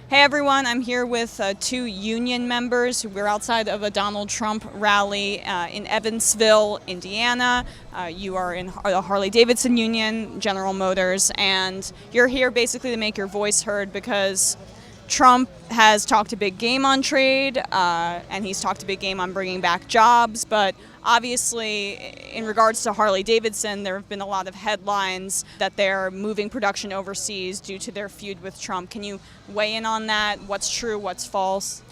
Hey everyone, I'm here with two union members. We're outside of a Donald Trump rally in Evansville, Indiana. You are in the Harley-Davidson union, General Motors, and you're here basically to make your voice heard because Trump has talked a big game on trade, and he's talked a big game on bringing back jobs, but obviously, in regards to Harley-Davidson, there have been a lot of headlines that they're moving production overseas due to their feud with Trump. Can you weigh in on that? What's true, what's false?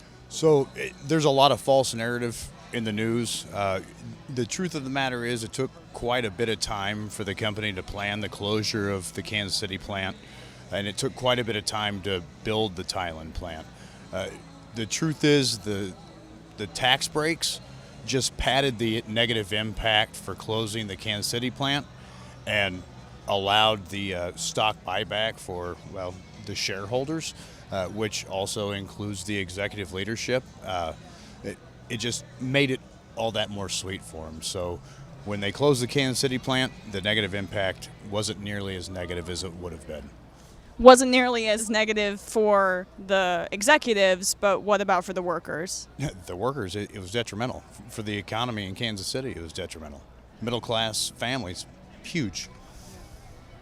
There's a lot of false narrative in the news. The truth of the matter is it took quite a bit of time for the company to plan the closure of the Kansas City plant, and it took quite a bit of time to build the Thailand plant. The truth is the tax breaks just padded the negative impact for closing the Kansas City plant and allowed the stock buyback for, well, the shareholders, which also includes the executive leadership. It just made it all that more sweet for them. So when they closed the Kansas City plant, the negative impact wasn't nearly as negative as it would have been. Wasn't nearly as negative for the executives, but what about for the workers? The workers, it was detrimental. For the economy in Kansas City, it was detrimental. Middle class families, huge.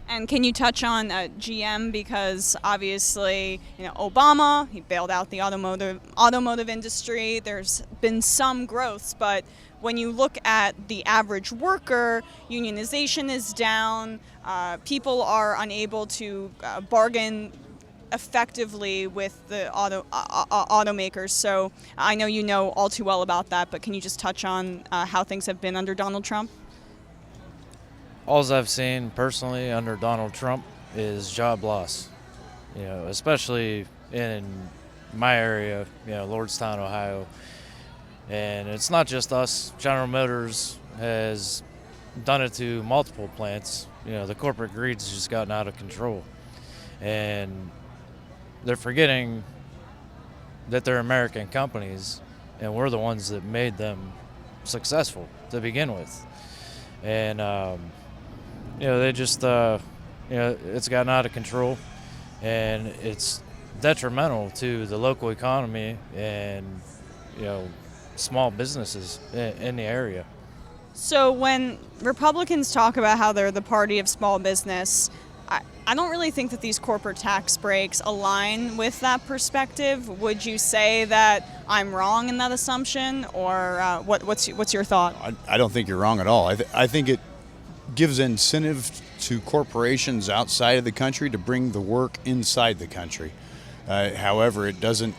And can you touch on GM, because obviously, Obama, he bailed out the automotive industry. There's been some growth, but when you look at the average worker, unionization is down. People are unable to bargain effectively with the automakers. So I know you know all too well about that, but can you just touch on how things have been under Donald Trump? All I've seen personally under Donald Trump is job loss, especially in my area, Lordstown, Ohio. And it's not just us. General Motors has done it to multiple plants. The corporate greed's just gotten out of control. And they're forgetting that they're American companies, and we're the ones that made them successful to begin with. And, they just, it's gotten out of control, and it's detrimental to the local economy and, small businesses in the area. So when Republicans talk about how they're the party of small business, I don't really think that these corporate tax breaks align with that perspective. Would you say that I'm wrong in that assumption, or what's your thought? I don't think you're wrong at all. I think it gives incentive to corporations outside of the country to bring the work inside the country. However, it doesn't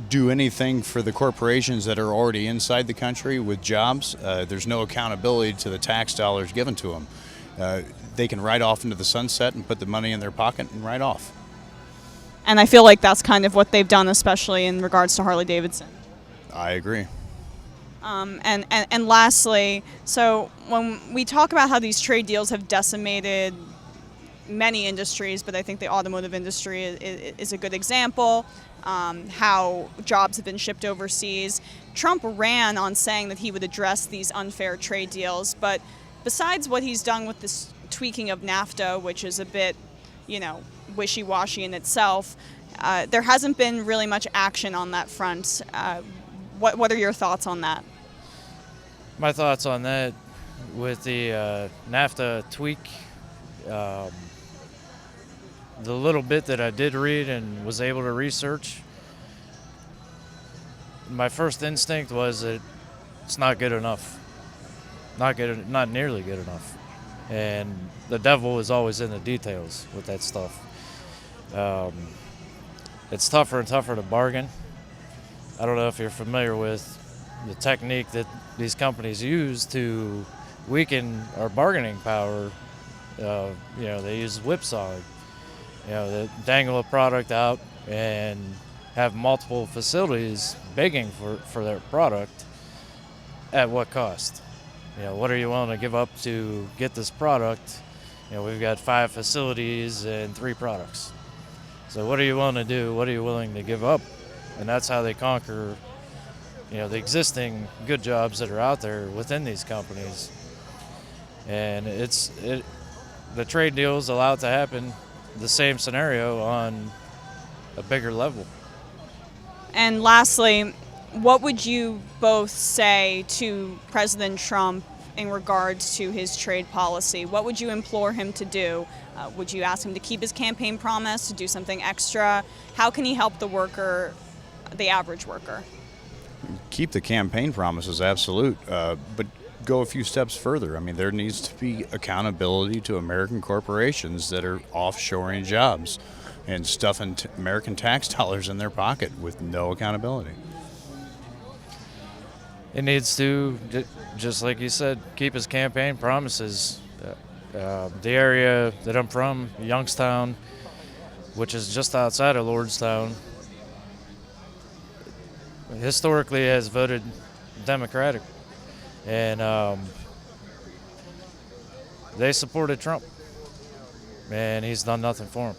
do anything for the corporations that are already inside the country with jobs. There's no accountability to the tax dollars given to them. They can ride off into the sunset and put the money in their pocket and ride off. And I feel like that's kind of what they've done, especially in regards to Harley-Davidson. I agree. And lastly, so when we talk about how these trade deals have decimated many industries, but I think the automotive industry is a good example, how jobs have been shipped overseas. Trump ran on saying that he would address these unfair trade deals, but besides what he's done with this tweaking of NAFTA, which is a bit, wishy-washy in itself, there hasn't been really much action on that front. What are your thoughts on that? My thoughts on that with the NAFTA tweak, the little bit that I did read and was able to research, my first instinct was that it's not good enough. Not nearly good enough. And the devil is always in the details with that stuff. It's tougher and tougher to bargain. I don't know if you're familiar with the technique that these companies use to weaken our bargaining power. They use whipsawing. They dangle a product out and have multiple facilities begging for their product. At what cost? What are you willing to give up to get this product? We've got 5 facilities and 3 products. So what are you willing to do? What are you willing to give up? And that's how they conquer, the existing good jobs that are out there within these companies. And the trade deals allow it to happen. The same scenario on a bigger level. And lastly, what would you both say to President Trump in regards to his trade policy? What would you implore him to do? Would you ask him to keep his campaign promise, to do something extra? How can he help the worker, the average worker? Keep the campaign promises, absolute, but go a few steps further. I mean, there needs to be accountability to American corporations that are offshoring jobs and stuffing American tax dollars in their pocket with no accountability. It needs to, just like you said, keep his campaign promises. The area that I'm from, Youngstown, which is just outside of Lordstown, historically has voted Democratic, and they supported Trump, and he's done nothing for them.